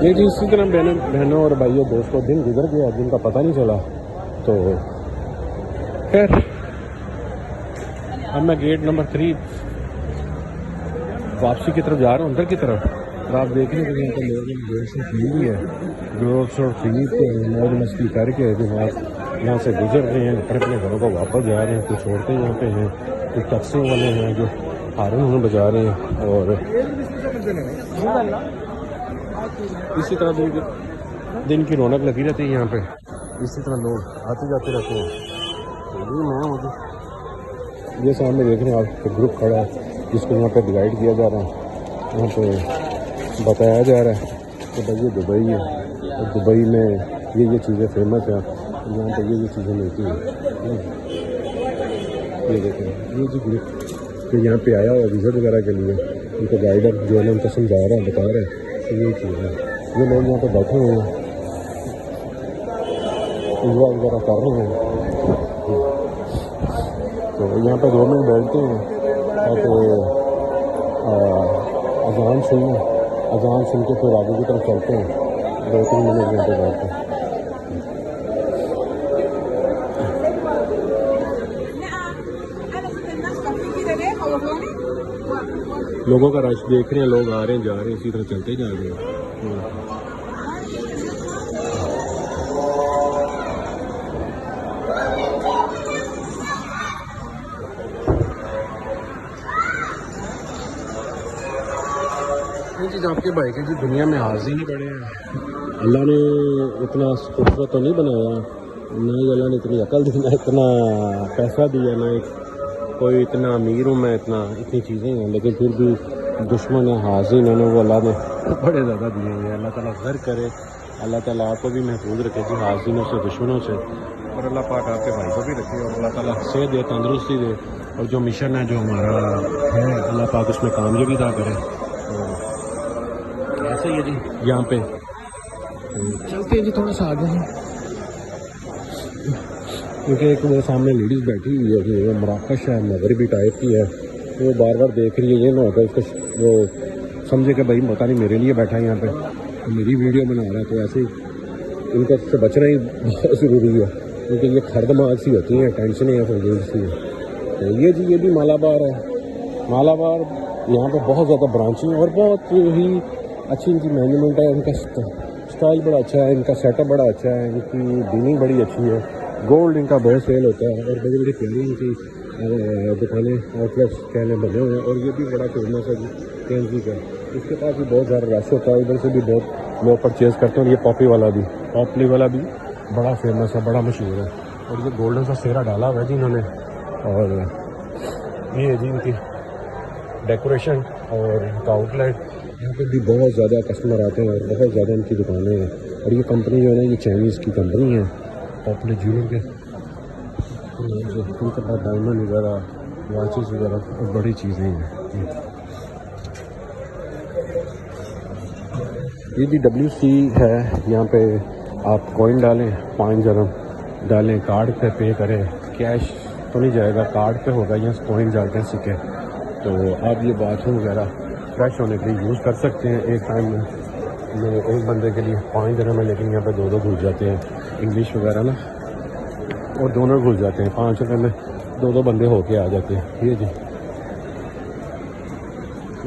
ये जी इसी तरह बहनों और भाइयों दोस्तों दिन गुजर गया, जिनका पता नहीं चला। तो खैर अब मैं गेट नंबर 3 वापसी की तरफ जा रहा हूँ, अंदर की तरफ। और आप देख रहे हैं कि लोगों ने ग्रोथ खरीद ली है, ग्रोथ और खरीद के मौज मस्ती करके यहाँ से गुजर रहे हैं, अपने अपने घरों को वापस जा रहे हैं। कुछ औरतें यहाँ पे हैं, कुछ टैक्सियों वाले हैं जो हारन बजा रहे हैं। और इसी तरह दिन की रौनक लगी रहती है यहाँ पे, इसी तरह लोग आते जाते रहते हैं। तो ये सामने देख रहे हैं आप, ग्रुप खड़ा है जिसको यहाँ पे गाइड किया जा रहा है। यहाँ पे बताया जा रहा है कि भाई ये दुबई है और दुबई में ये चीज़ें फेमस हैं, यहाँ पे ये चीज़ें मिलती हैं। ये देखें, ये जो ग्रुप जो यहाँ पे आया हुआ विज़िट वगैरह के लिए, उनको गाइडर जो है ना उनको समझा रहा है, बता रहा है कि ये चीज़ है। ये लोग यहाँ पे बैठे हुए हैं, इंजॉय वगैरह कर रहे हैं। तो यहाँ पे 2 मिनट बैठते हैं और अजान सुन के फिर आगे की तरफ चलते हैं। 2-3 मिनट यहाँ पे बैठते हैं। लोगों का रश देख रहे हैं, लोग आ रहे हैं जा रहे हैं, इसी तरह चलते ही जा रहे हैं। ये चीज़ आपके भाई के जी दुनिया में हाजिर ही बड़े हैं। अल्लाह ने इतना खूबसूरत तो नहीं बनाया, ना ही अल्लाह ने इतनी अकल दी, ना इतना पैसा दिया, ना कोई इतना अमीर हूँ मैं, इतनी चीज़ें हैं, लेकिन फिर भी दुश्मन है हाजिर है वो अल्लाह ने बड़े ज़्यादा दिए हैं। अल्लाह ताला खैर करे, अल्लाह ताला आपको भी महफूज रखे जी हाजिनों से, दुश्मनों से। और अल्लाह पाक आपके भाई को भी रखे और अल्लाह ताला सेहत दे, तंदुरुस्ती दे, और जो मिशन है जो हमारा है अल्लाह पाक उसमें कामयाबी अदा करे। तो ऐसे ही है जी यहाँ पे चलते हैं जी थोड़ा सा आगे हैं, क्योंकि एक वो सामने लेडीज़ बैठी हुई है कि वो मराकश है, मगरबी टाइप की है, तो वो बार बार देख रही है। ये ना होगा उसको वो समझे कि भाई पता नहीं मेरे लिए बैठा है यहाँ पे, तो मेरी वीडियो बना रहा है। तो ऐसे ही इनको से बचना ही बहुत ज़रूरी है, क्योंकि ये खरदमाग सी होती हैं, टेंशन है फंगेज सी है। तो ये भी मालाबार है। मालाबार यहाँ पे बहुत ज़्यादा ब्रांचें हैं और बहुत ही अच्छी इनकी मैनेजमेंट है, इनका स्टाइल बड़ा अच्छा है, इनका सेटअप बड़ा अच्छा है, इनकी डीलिंग बड़ी अच्छी है। गोल्ड इनका बहुत सेल होता है और बड़ी बड़ी प्यारी इनकी दुकानें आउटलेट्स कहने बने हुए हैं। और ये भी बड़ा फेमस है जी केंजी का, इसके पास भी बहुत ज़्यादा रश होता है, इधर से भी बहुत लोग परचेज़ करते हैं। और ये पॉपली वाला भी बड़ा फेमस है, बड़ा मशहूर है। और ये गोल्डन सा सेहरा डाला हुआ है जी इन्होंने। और ये है जी इनकी डेकोरेशन और इनका आउटलेट, यहाँ पे भी बहुत ज़्यादा कस्टमर आते हैं और बहुत ज़्यादा इनकी दुकानें हैं। और ये कंपनी जो है ना, ये चाइनीज़ की कंपनी है, पॉपुलर ज्वेलर के उनके पास डायमंड वगैरह, वॉचेस वगैरह और बड़ी चीज़ें हैं। ये भी WC है, यहाँ पे आप कॉइन डालें, 5 dirham डालें, कार्ड पे पे करें, कैश तो नहीं जाएगा, कार्ड पे होगा, यहाँ कॉइन डालते हैं सिक्के। तो आप ये बाथरूम वगैरह फ्रेश होने के लिए यूज़ कर सकते हैं। एक टाइम में एक बंदे के लिए 5 dirham है, लेकिन यहाँ पे 2 घुस जाते हैं, इंग्लिश वगैरह ना, और दोनों घुस जाते हैं। 5 रुपये में 2 बंदे होके आ जाते हैं। ये जी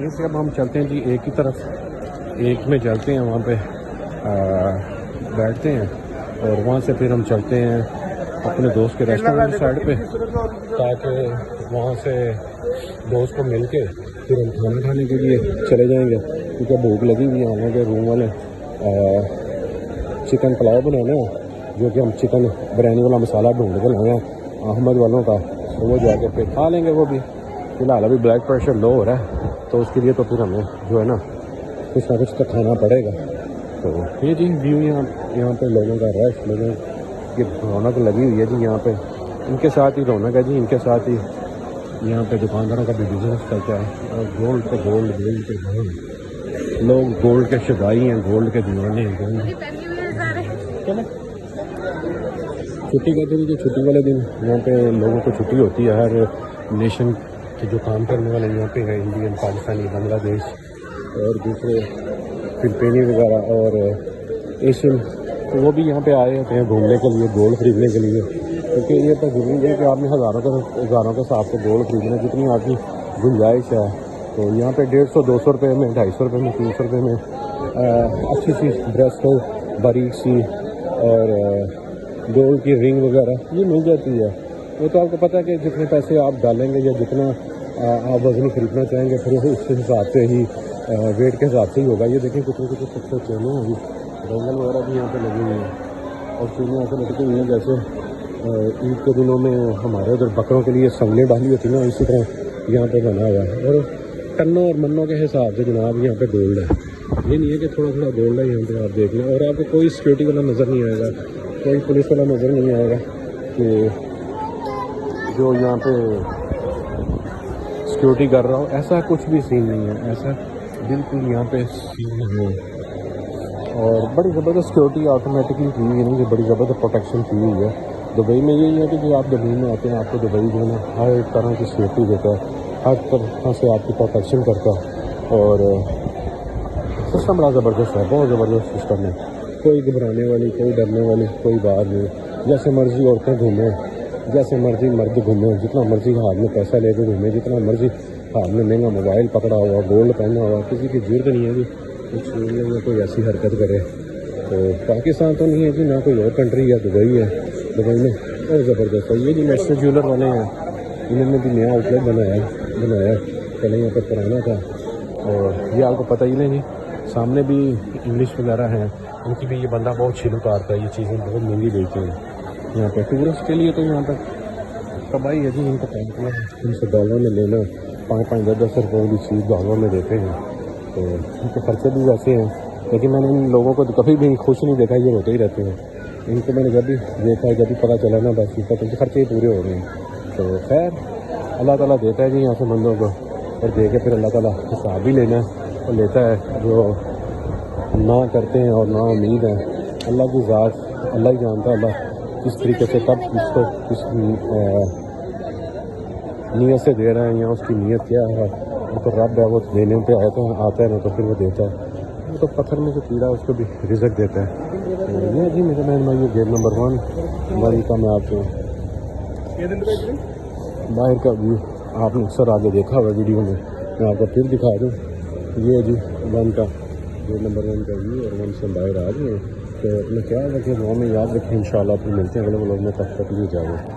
ये से अब हम चलते हैं जी एक ही तरफ, एक में चलते हैं, वहाँ पे बैठते हैं और वहाँ से फिर हम चलते हैं अपने दोस्त के रेस्टोरेंट साइड पे, ताकि वहाँ से दोस्त को मिल के फिर हम खाना खाने के लिए चले जाएंगे, क्योंकि भूख लगी हुई है। हमारे रूम वाले चिकन पुलाव बनाना है, जो कि हम चिकन बिरयानी वाला मसाला ढूंढ के लाए हैं अहमद वालों का, तो वो जाके फिर खा लेंगे। वो भी फिलहाल अभी ब्लड प्रेशर लो हो रहा है, तो उसके लिए तो फिर हमें जो है ना कुछ ना कुछ तो खाना पड़ेगा। तो ये जी व्यू यहाँ पे लोगों का रश, लोगों की रौनक लगी हुई है जी यहाँ पे, इनके साथ ही रौनक है जी, इनके साथ ही यहाँ पे दुकानदारों का भी बिजनेस चलता है। और गोल्ड पे गोल्ड, लोग गोल्ड के शदाई हैं, गोल्ड के दीवाने हैं। छुट्टी का दिन, जो छुट्टी वाले दिन यहाँ पे लोगों को छुट्टी होती है, हर नेशन के जो काम करने वाले यहाँ पे हैं, इंडियन, पाकिस्तानी, बांग्लादेश और दूसरे फिलिपीनी वगैरह और एशियन, तो वो भी यहाँ पे आए होते हैं घूमने के लिए, गोल्ड ख़रीदने के लिए। क्योंकि ये तो ज़रूरी है कि आपने हज़ारों के हिसाब से गोल्ड ख़रीदना, जितनी आपकी गुंजाइश है। तो यहाँ पे 150-200 रुपये में, 250 रुपये में, 300 रुपये में अच्छी सी ड्रेस हो, बारीक सी, और गोल्ड की रिंग वगैरह ये मिल जाती है। वो तो आपको पता है कि जितने पैसे आप डालेंगे या जितना आप वज़नी ख़रीदना चाहेंगे, फिर उस हिसाब से ही वेट के हिसाब से ही होगा। ये देखें कितने कितने अच्छे चेने हैं, अभी रेंगल वगैरह भी यहाँ पे लगी हुई हैं और चीज़ें ऐसे लटकी हुई हैं जैसे ईद के दिनों में हमारे उधर बकरों के लिए संगले डाली होती ना, इसी तरह यहाँ पे बना हुआ है। और टन्नों और मन्नों के हिसाब से जनाब यहाँ पे गोल्ड है। ये नहीं है कि थोड़ा थोड़ा गोल्ड है यहाँ पे आप देख लें। और आपको कोई सिक्योरिटी वाला नज़र नहीं आएगा, कोई पुलिस वाला नज़र नहीं आएगा कि जो यहाँ पे सिक्योरिटी कर रहा हो। ऐसा कुछ भी सीन नहीं है, ऐसा बिल्कुल यहाँ पे सीन है। और बड़ी ज़बरदस्त सिक्योरिटी ऑटोमेटिकली की हुई है, नहीं, बड़ी ज़बरदस्त प्रोटेक्शन की हुई है। दुबई में यही है कि जो आप दुबई में आते हैं, आपको दुबई जो है ना हर तरह की सेफ्टी देता है, हर तरह से आपकी प्रोटेक्शन करता है। और सिस्टम बड़ा ज़बरदस्त है, बहुत ज़बरदस्त सिस्टम है। कोई घबराने वाली, कोई डरने वाली कोई बात नहीं। जैसे मर्ज़ी औरतें घूमें, जैसे मर्ज़ी मर्द घूमें, जितना मर्ज़ी हाथ में पैसा लेके घूमें, जितना मर्ज़ी हाथ में महंगा मोबाइल पकड़ा हुआ, गोल्ड पहना हुआ, किसी की जरूरत नहीं है कि कुछ में कोई ऐसी हरकत करे। तो पाकिस्तान तो नहीं है कि ना कोई और कंट्री है, दुबई है। दुबई में बहुत ज़बरदस्त है। ये जो नेशनल ज्वेलर वाले हैं, इन्होंने भी नया आउटलेट बनाया पहले यहाँ पर पुराना था। और ये आपको पता ही नहीं जी, सामने भी इंग्लिश वगैरह हैं, उनकी भी ये बंदा बहुत छिल उतारता है, ये चीज़ें बहुत महंगी बेचते हैं यहाँ पर टूरिस्ट के लिए। तो यहाँ पर कमाई है जी, इनको काम करना, इनसे डॉलर में लेना, 5-5, 10-10 रुपये की चीज़ डॉलर में देते हैं। तो उनके खर्चे भी वैसे हैं, लेकिन मैंने इन लोगों को तो कभी भी खुश नहीं देखा, ये रोते ही रहते हैं। इनको मैंने जब भी देखा है, जब भी पता चला ना, बस इनका तो खर्चे ही पूरे हो रहे हैं। तो खैर अल्लाह ताला देता है जी यहाँ से बंदों को, और दे के फिर अल्लाह ताला हिसाब भी लेना और लेता है। जो ना करते हैं और ना उम्मीद है, अल्लाह की ज़ात, अल्लाह ही जानता है अल्लाह किस तरीके से कब किसको किस नीयत से दे रहा है, या उसकी नीयत क्या है। वो तो रब है, वो देने पे आता है ना, तो फिर वो देता है। वो तो पत्थर में जो कीड़ा उसको भी रिज़्क देता है। तो ये जी मेरे बहन भाई, ये गेट नंबर 1 बड़ी का मैं आपको बाहर का व्यू आपने अक्सर आगे देखा हुआ वीडियो में, मैं आपको फिर दिखा दूँ। ये जी 1 का गेट नंबर 1 का व्यू, और 1 से बाहर आ गए। तो अपना ख्याल रखें, दुआ में याद रखें। इंशाल्लाह फिर मिलते हैं अगले व्लॉग में, तब तक लिए जाओ।